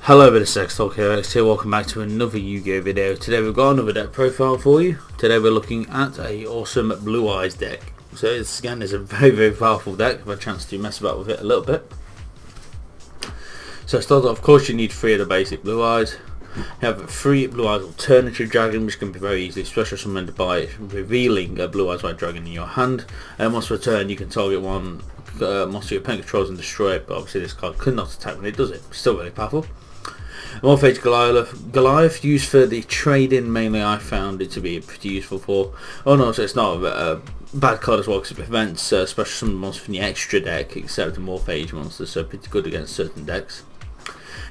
Hello, bit of Sex Talk here, Alex here. Welcome back to another Yu-Gi-Oh video. Today we've got another deck profile for you. Today we're looking at a awesome Blue Eyes deck. So this again is a very powerful deck. I've had a chance to mess about with it a little bit. So to start off, of course, you need 3 of the basic Blue Eyes. You have 3 Blue Eyes Alternative Dragon, which can be very easily special summoned by revealing a Blue Eyes White Dragon in your hand. And once per turn, you can target one monster your opponent controls and destroy it. But obviously, this card could not attack when it does it. It's still very powerful. Morphage Goliath, used for the trade-in mainly. I found it to be pretty useful for. Oh no, so it's not a bad card as well because it prevents special summon monsters from the extra deck except the Morphage monsters, so pretty good against certain decks.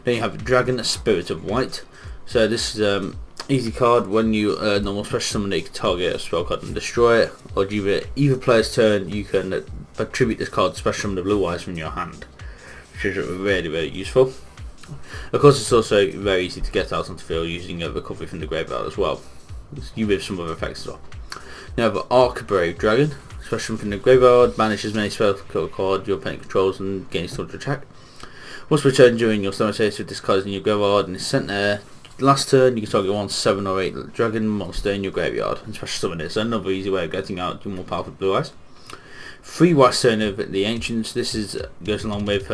Then you have Dragon Spirit of White. So this is easy card. When you normal special summon, you can target a spell card and destroy it, or either player's turn you can attribute this card to special summon the Blue Eyes from your hand, which is really useful. Of course, it's also very easy to get out onto the field using a recovery from the graveyard as well. You with some other effects as well. You have Arc Brave Dragon, special from the graveyard, banish as many spell cards your opponent controls and gains turn to attack. Once per turn during your summon phase, with this card in your graveyard and is sent there. Last turn, you can target 1 7 or 8 dragon monster in your graveyard and special summon it. So another easy way of getting out your more powerful Blue Eyes. 3 Western of the Ancients. This goes along with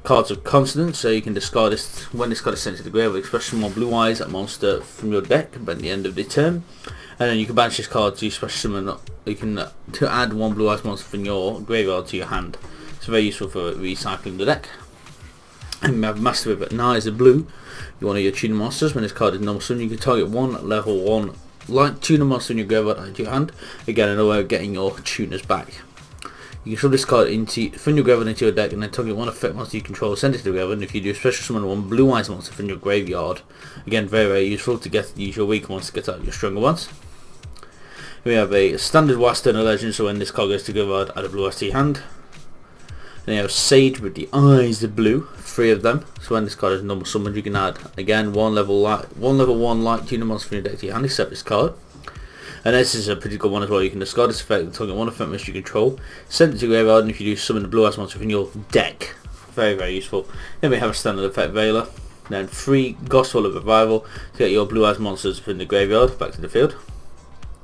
cards of Consonance, so you can discard this when this card is sent to the graveyard. Expression more Blue Eyes, a monster from your deck by the end of the turn, and then you can banish this card to special summon. You can to add 1 Blue Eyes monster from your graveyard to your hand. It's very useful for recycling the deck. And we have Master Whip Knives of Blue. You're one of your tuner monsters. When this card is normal summon, you can target 1 level 1 light tuner monster in your graveyard into your hand. Again, another way of getting your tuners back. You can shove this card from your graveyard into your deck and then target 1 effect monster you control, send it to the graveyard, and if you do special summon 1 Blue Eyes monster from your graveyard. Again, very useful to use your weaker ones to get out your stronger ones. We have a standard Western Legend, so when this card goes to the graveyard, add a Blue Eyes to your hand. Then you have Sage with the Eyes of Blue, 3 of them. So when this card is normal summoned, you can add again 1 level 1 light tuner monster from your deck to your hand, except this card. And this is a pretty good one as well. You can discard this effect and target 1 effect monster you control, send it to your graveyard, and if you do, summon the Blue Eyes monster from your deck. Very useful. Then we have a standard effect Veiler. Then 3 Gospel of Revival to get your Blue Eyes monsters from the graveyard back to the field.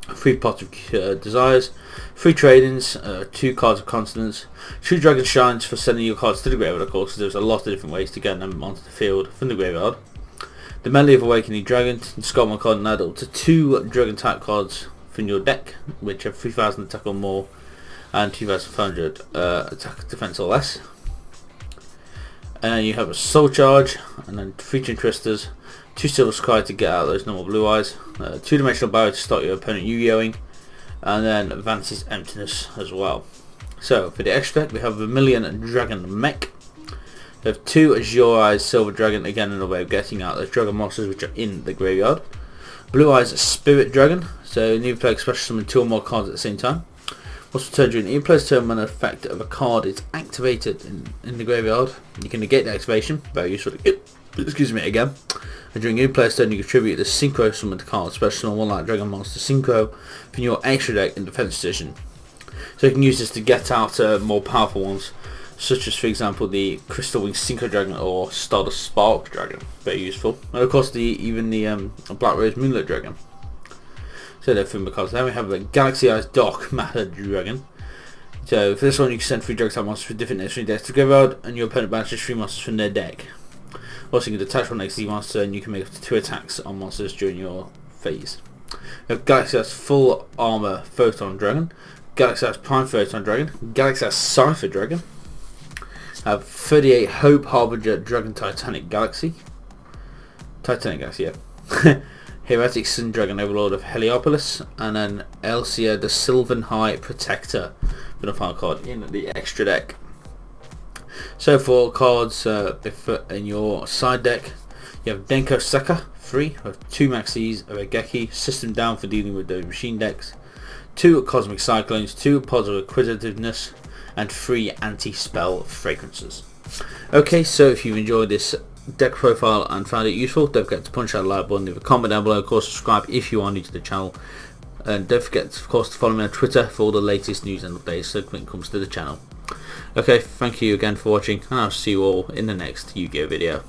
3 Pot of Desires, 3 Trade-ins, 2 Cards of Consonance, 2 Dragon Shines for sending your cards to the graveyard, of course, because there's a lot of different ways to get them onto the field from the graveyard. The Medley of Awakening Dragon, discard 1 card and add up to 2 Dragon type cards from your deck, which have 3000 attack or more and 2500 attack, defense or less. And then you have a Soul Charge, and then 3 Twisters, 2 Silver Sky to get out those normal Blue Eyes, 2-dimensional Barrier to start your opponent Yu-Gi-Ohing, and then Vance's Emptiness as well. So for the extra deck, we have Vermilion Dragon Mech. We have 2 Azure Eyes Silver Dragon, again another way of getting out those dragon monsters which are in the graveyard. Blue Eyes Spirit Dragon, so new player special summon 2 or more cards at the same time. Once per turn during each player's turn, when an effect of a card is activated in the graveyard, you can negate the activation, very useful to excuse me again. And during each player's turn, you contribute the Synchro summoned card, special summon 1 light dragon monster Synchro from your extra deck in defense position. So you can use this to get out more powerful ones, such as for example the Crystal Wing Synchro Dragon or Stardust Spark Dragon, very useful. And of course even the Black Rose Moonlit Dragon. So they're from because then we have a Galaxy Eyes Dark Matter Dragon. So for this one, you can send 3 Dragon type monsters with different names from your deck to the graveyard, and your opponent banishes 3 monsters from their deck. Also, you can detach 1 XD monster, and you can make up to 2 attacks on monsters during your phase. We have Galaxy Eyes Full Armor Photon Dragon, Galaxy Eyes Prime Photon Dragon, Galaxy Eyes Cypher Dragon. Have 38 Hope Harbinger Dragon Titanic Galaxy, yeah. Heretic Sun Dragon Overlord of Heliopolis, and then Elsia the Sylvan High Protector with a final card in the extra deck. So for cards in your side deck, you have Denko Seka, 3, with 2 Maxis, a Regeki, system down for dealing with those machine decks, 2 Cosmic Cyclones, 2 Pods of Acquisitiveness, and 3 Anti-Spell Fragrances. Okay, so if you've enjoyed this deck profile and found it useful, don't forget to punch that like button, leave a comment down below, of course subscribe if you are new to the channel, and don't forget of course to follow me on Twitter for all the latest news and updates so when it comes to the channel. Okay, thank you again for watching, and I'll see you all in the next Yu-Gi-Oh video.